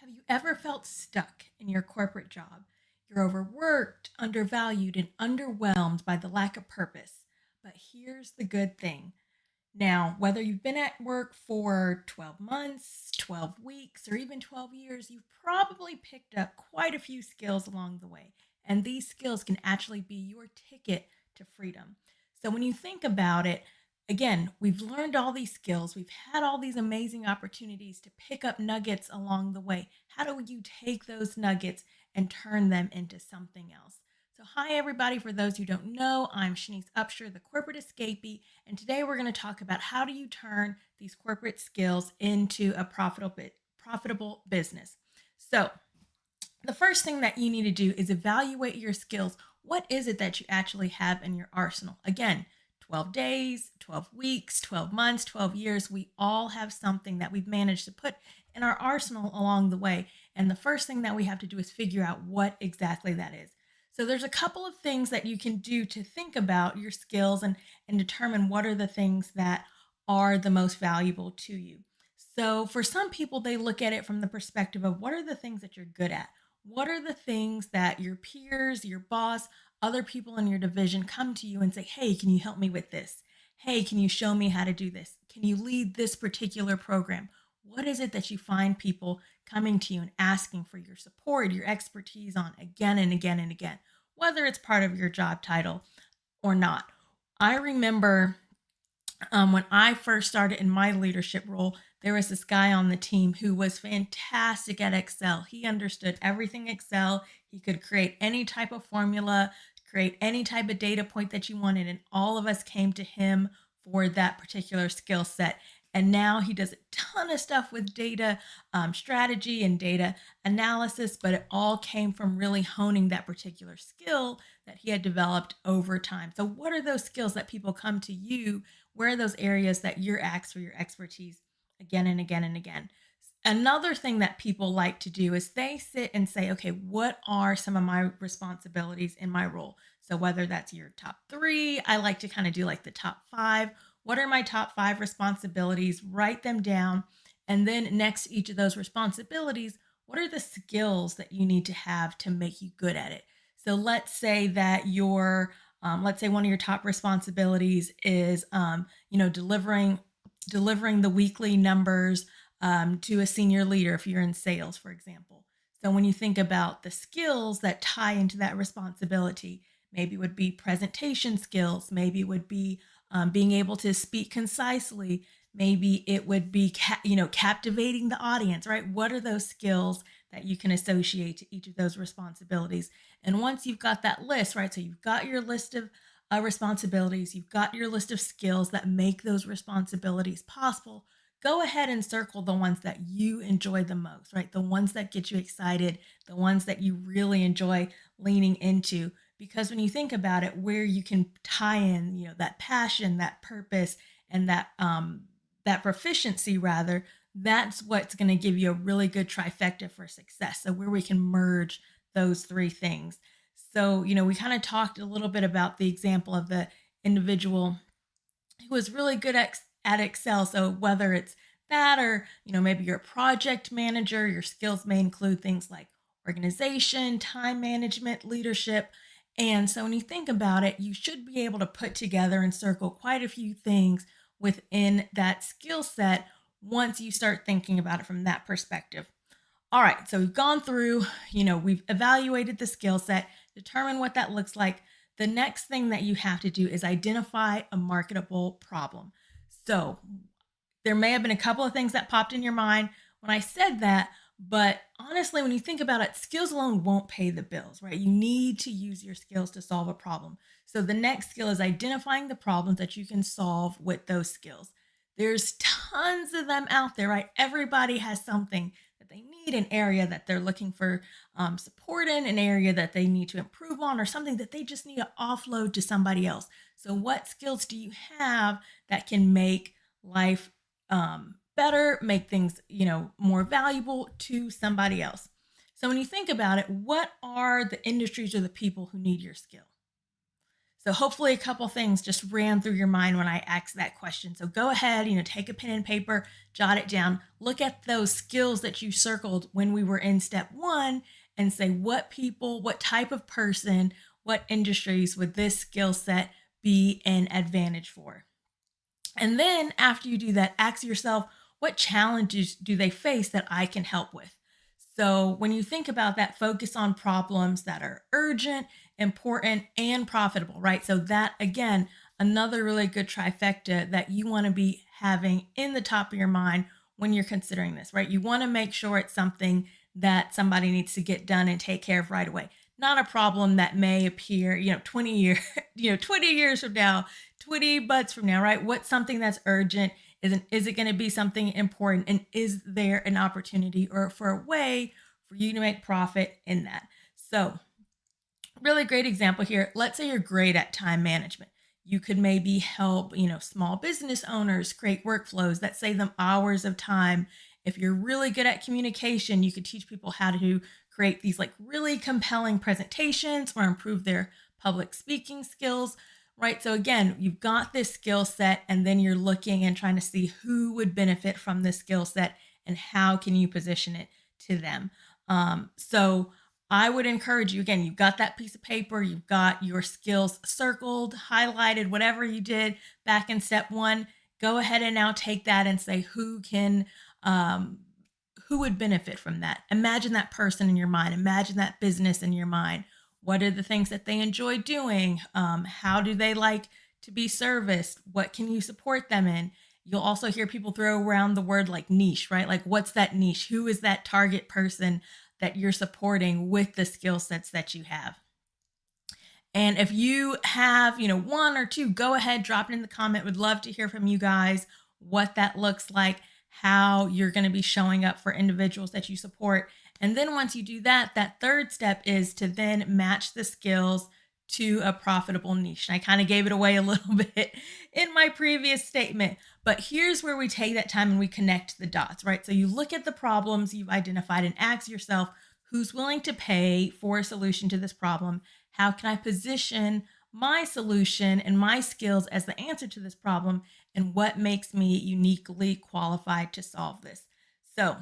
Have you ever felt stuck in your corporate job? You're overworked, undervalued, and underwhelmed by the lack of purpose. But here's the good thing. Now, whether you've been at work for 12 months, 12 weeks, or even 12 years, you've probably picked up quite a few skills along the way. And these skills can actually be your ticket to freedom. So when you think about it, again, we've learned all these skills, we've had all these amazing opportunities to pick up nuggets along the way. How do you take those nuggets and turn them into something else? So, hi everybody. For those who don't know, I'm Shanice Upshur, the corporate escapee, and today we're going to talk about how do you turn these corporate skills into a profitable business. So, the first thing that you need to do is evaluate your skills. What is it that you actually have in your arsenal? Again, 12 days, 12 weeks, 12 months, 12 years, we all have something that we've managed to put in our arsenal along the way. And the first thing that we have to do is figure out what exactly that is. So there's a couple of things that you can do to think about your skills and determine what are the things that are the most valuable to you. So for some people, they look at it from the perspective of what are the things that you're good at? What are the things that your peers, your boss, other people in your division come to you and say, hey, can you help me with this? Hey, can you show me how to do this? Can you lead this particular program? What is it that you find people coming to you and asking for your support, your expertise on again and again and again, whether it's part of your job title or not? I remember when I first started in my leadership role, there was this guy on the team who was fantastic at Excel. He understood everything Excel. He could create any type of formula, create any type of data point that you wanted, and all of us came to him for that particular skill set. And now he does a ton of stuff with data strategy and data analysis, but it all came from really honing that particular skill that he had developed over time. So, what are those skills that people come to you? Where are those areas that you're asked for your expertise again and again and again? Another thing that people like to do is they sit and say, okay, what are some of my responsibilities in my role? So whether that's your top three, I like to kind of do like the top five. What are my top five responsibilities? Write them down. And then next to each of those responsibilities, what are the skills that you need to have to make you good at it? So let's say that let's say one of your top responsibilities is, delivering the weekly numbers to a senior leader if you're in sales, for example. So when you think about the skills that tie into that responsibility, maybe it would be presentation skills, maybe it would be being able to speak concisely, maybe it would be captivating the audience, right? What are those skills that you can associate to each of those responsibilities? And once you've got that list, right? So you've got your list of responsibilities, you've got your list of skills that make those responsibilities possible. Go ahead and circle the ones that you enjoy the most, right? The ones that get you excited, the ones that you really enjoy leaning into. Because when you think about it, where you can tie in, that passion, that purpose, and that proficiency rather, that's what's going to give you a really good trifecta for success. So where we can merge those three things. So, we kind of talked a little bit about the example of the individual who was really good at Excel. So whether it's that or, maybe you're a project manager, your skills may include things like organization, time management, leadership. And so when you think about it, you should be able to put together and circle quite a few things within that skill set once you start thinking about it from that perspective. All right, so we've gone through, we've evaluated the skill set, determine what that looks like. The next thing that you have to do is identify a marketable problem. So there may have been a couple of things that popped in your mind when I said that, but honestly, when you think about it, skills alone won't pay the bills, right? You need to use your skills to solve a problem. So the next skill is identifying the problems that you can solve with those skills. There's tons of them out there, right? Everybody has something that they need, an area that they're looking for support in, an area that they need to improve on, or something that they just need to offload to somebody else. So what skills do you have that can make life better, make things, more valuable to somebody else? So when you think about it, what are the industries or the people who need your skill? So hopefully a couple things just ran through your mind when I asked that question. So go ahead, take a pen and paper, jot it down, look at those skills that you circled when we were in step 1 and say what people, what type of person, what industries would this skill set be an advantage for? And then after you do that, ask yourself, what challenges do they face that I can help with? So when you think about that, focus on problems that are urgent, important, and profitable, right? So that, again, another really good trifecta that you want to be having in the top of your mind when you're considering this, right? You want to make sure it's something that somebody needs to get done and take care of right away. Not a problem that may appear, 20 years, 20 years from now, 20 butts from now, right? What's something that's urgent? Is it going to be something important? And is there an opportunity or for a way for you to make profit in that? So, really great example here. Let's say you're great at time management. You could maybe help, small business owners create workflows that save them hours of time. If you're really good at communication, you could teach people how to create these like really compelling presentations or improve their public speaking skills, right? So again, you've got this skill set and then you're looking and trying to see who would benefit from this skill set and how can you position it to them. So I would encourage you, again, you've got that piece of paper, you've got your skills circled, highlighted, whatever you did back in step 1, go ahead and now take that and say who would benefit from that. Imagine that person in your mind, imagine that business in your mind. What are the things that they enjoy doing? How do they like to be serviced? What can you support them in? You'll also hear people throw around the word like niche, right? Like what's that niche? Who is that target person that you're supporting with the skill sets that you have? And if you have, one or two, go ahead, drop it in the comment. Would love to hear from you guys what that looks like, how you're going to be showing up for individuals that you support. And then once you do that, that third step is to then match the skills to a profitable niche. And I kind of gave it away a little bit in my previous statement, but here's where we take that time and we connect the dots, right? So you look at the problems you've identified and ask yourself, who's willing to pay for a solution to this problem? How can I position my solution and my skills as the answer to this problem? And what makes me uniquely qualified to solve this? So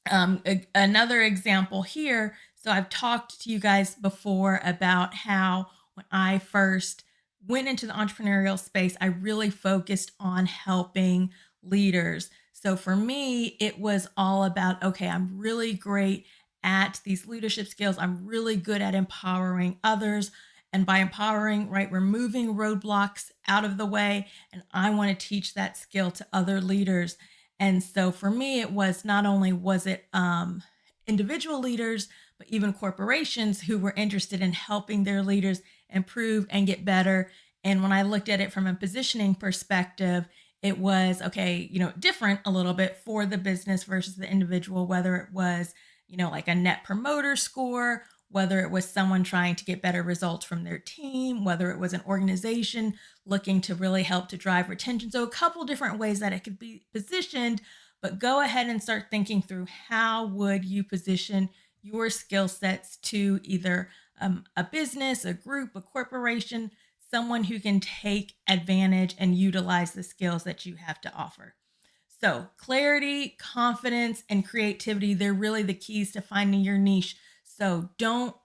another example here. So I've talked to you guys before about how when I first went into the entrepreneurial space, I really focused on helping leaders. So for me, it was all about, okay, I'm really great at these leadership skills. I'm really good at empowering others. And by empowering, right, removing roadblocks out of the way. And I want to teach that skill to other leaders. And so for me, it was not only was it individual leaders, but even corporations who were interested in helping their leaders improve and get better. And when I looked at it from a positioning perspective, it was, okay, different a little bit for the business versus the individual, whether it was, like a net promoter score, whether it was someone trying to get better results from their team, whether it was an organization looking to really help to drive retention. So a couple different ways that it could be positioned, but go ahead and start thinking through how would you position your skill sets to either a business, a group, a corporation, someone who can take advantage and utilize the skills that you have to offer. So clarity, confidence, and creativity, they're really the keys to finding your niche. So don't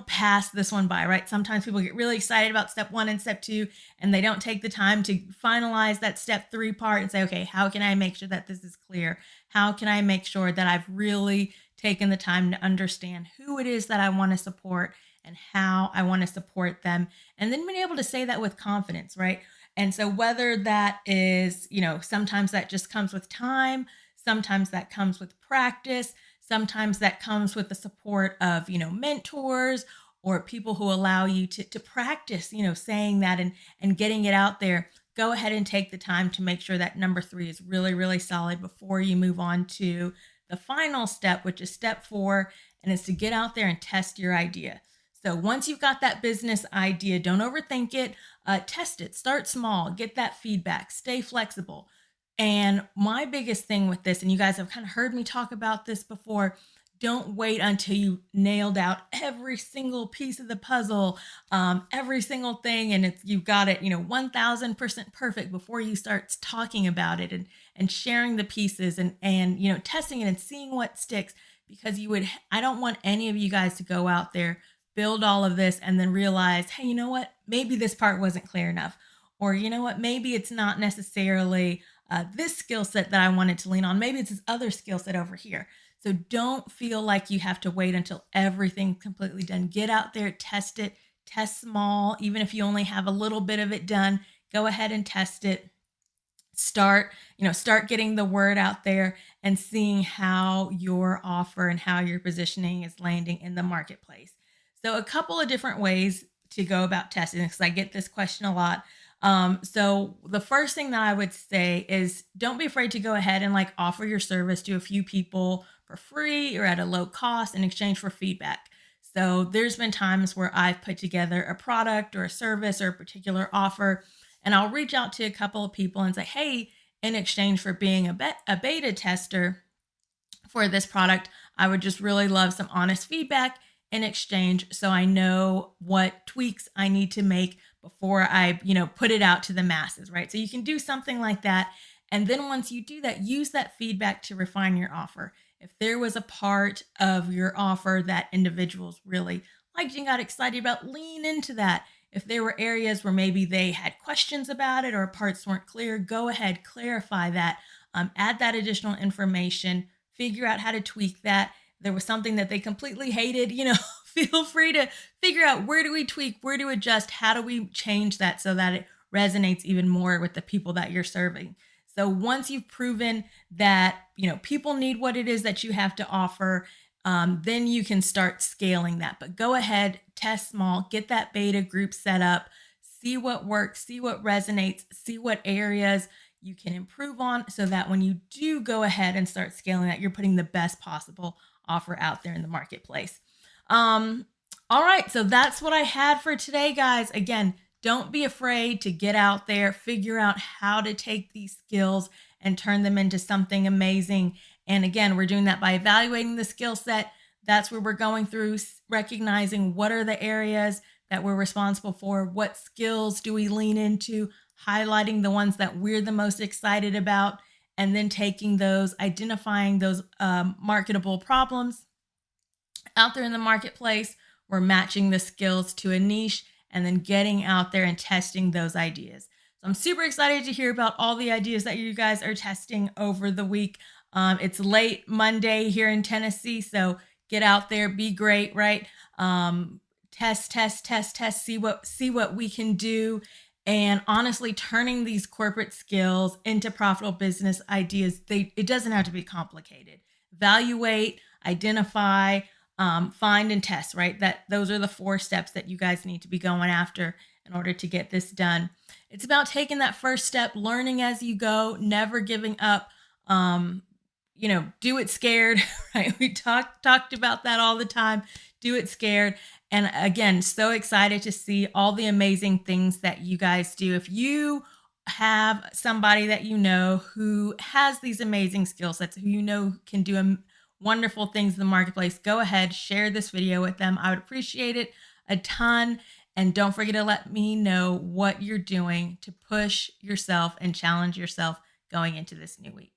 pass this one by, right? Sometimes people get really excited about step 1 and step 2, and they don't take the time to finalize that step 3 part and say, okay, how can I make sure that this is clear? How can I make sure that I've really taken the time to understand who it is that I want to support and how I want to support them? And then being able to say that with confidence, right? And so whether that is, sometimes that just comes with time, sometimes that comes with practice, sometimes that comes with the support of, mentors or people who allow you to practice, saying that and getting it out there. Go ahead and take the time to make sure that number 3 is really, really solid before you move on to the final step, which is step 4, and it's to get out there and test your idea. So once you've got that business idea, don't overthink it, test it, start small, get that feedback, stay flexible. And my biggest thing with this, and you guys have kind of heard me talk about this before, Don't wait until you nailed out every single piece of the puzzle, every single thing, and you've got it, 1000% perfect before you start talking about it and sharing the pieces and testing it and seeing what sticks. Because I don't want any of you guys to go out there, build all of this, and then realize, hey, you know what? Maybe this part wasn't clear enough, or you know what? Maybe it's not necessarily this skill set that I wanted to lean on. Maybe it's this other skill set over here. So don't feel like you have to wait until everything's completely done. Get out there, test it, test small. Even if you only have a little bit of it done, go ahead and test it. Start getting the word out there and seeing how your offer and how your positioning is landing in the marketplace. So a couple of different ways to go about testing, because I get this question a lot. So the first thing that I would say is don't be afraid to go ahead and offer your service to a few people for free or at a low cost in exchange for feedback. So there's been times where I've put together a product or a service or a particular offer, and I'll reach out to a couple of people and say, hey, in exchange for being a beta tester for this product, I would just really love some honest feedback in exchange, so I know what tweaks I need to make before I, put it out to the masses, right? So you can do something like that. And then once you do that, use that feedback to refine your offer. If there was a part of your offer that individuals really liked and got excited about, lean into that. If there were areas where maybe they had questions about it or parts weren't clear, go ahead, clarify that, add that additional information, figure out how to tweak that. There was something that they completely hated, feel free to figure out, where do we tweak, where do we adjust, how do we change that so that it resonates even more with the people that you're serving. So once you've proven that, people need what it is that you have to offer, then you can start scaling that. But go ahead, test small, get that beta group set up, see what works, see what resonates, see what areas you can improve on, so that when you do go ahead and start scaling that, you're putting the best possible offer out there in the marketplace. All right, so that's what I had for today, guys. Again, don't be afraid to get out there, figure out how to take these skills and turn them into something amazing. And again, we're doing that by evaluating the skill set. That's where we're going through, recognizing what are the areas that we're responsible for, what skills do we lean into, highlighting the ones that we're the most excited about, and then taking those, identifying those marketable problems out there in the marketplace. We're matching the skills to a niche and then getting out there and testing those ideas. So I'm super excited to hear about all the ideas that you guys are testing over the week. It's late Monday here in Tennessee, so get out there, be great, right? Test, see what we can do. And honestly, turning these corporate skills into profitable business ideas, it doesn't have to be complicated. Evaluate, identify, find, and test, right? Those are the 4 steps that you guys need to be going after in order to get this done. It's about taking that first step, learning as you go, never giving up. Do it scared, right? We talked about that all the time. Do it scared. And again, so excited to see all the amazing things that you guys do. If you have somebody that you know who has these amazing skill sets, who you know can do wonderful things in the marketplace, go ahead, share this video with them. I would appreciate it a ton. And don't forget to let me know what you're doing to push yourself and challenge yourself going into this new week.